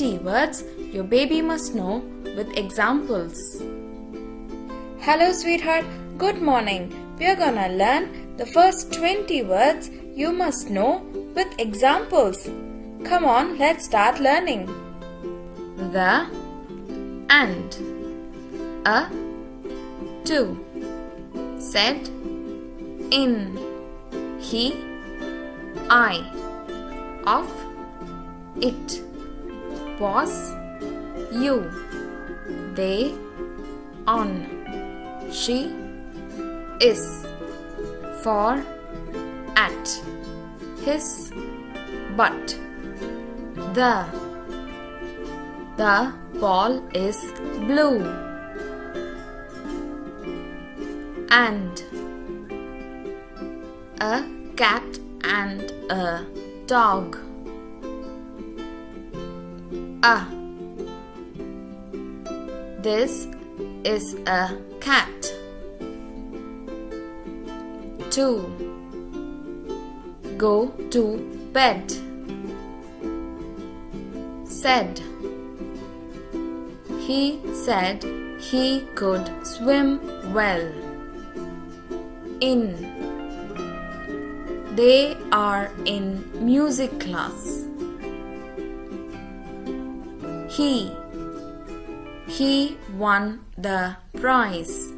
20 words your baby must know with examples. Hello sweetheart, good morning. We are gonna learn the first 20 words you must know with examples. Come on, let's start learning. The, and, a, to, said, in, he, I, of, it, was, you, they, on, she, is, for, at, his, but, the ball is blue, and, a cat and a dog, this is a cat, to, go to bed, said, he said he could swim well, in, they are in music class, he won the prize,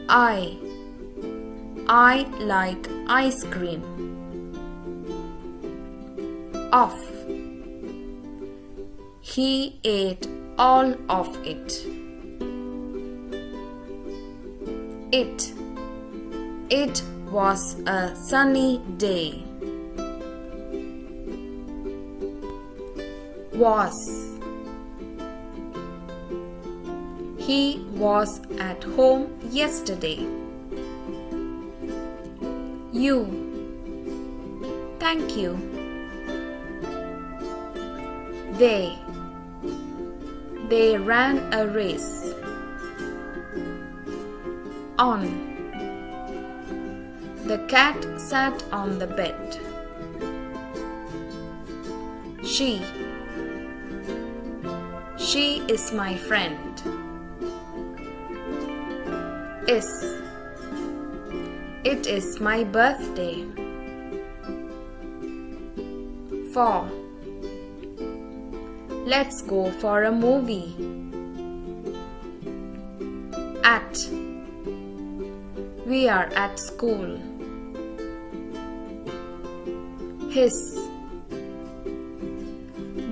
I like ice cream, of, he ate all of it, it was a sunny day, was, he was at home yesterday, you, thank you, they ran a race, on, the cat sat on the bed, she is my friend, is, it is my birthday, for, let's go for a movie, at, we are at school, his,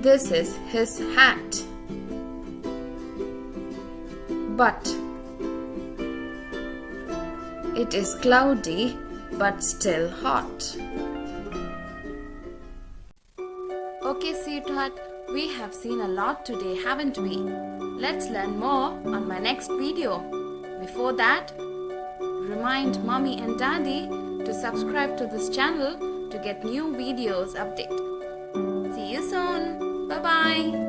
this is his hat, but, it is cloudy but still hot. Okay, sweetheart, we have seen a lot today, haven't we? Let's learn more on my next video. Before that, remind mommy and daddy to subscribe to this channel to get new videos update. See you soon. Bye-bye.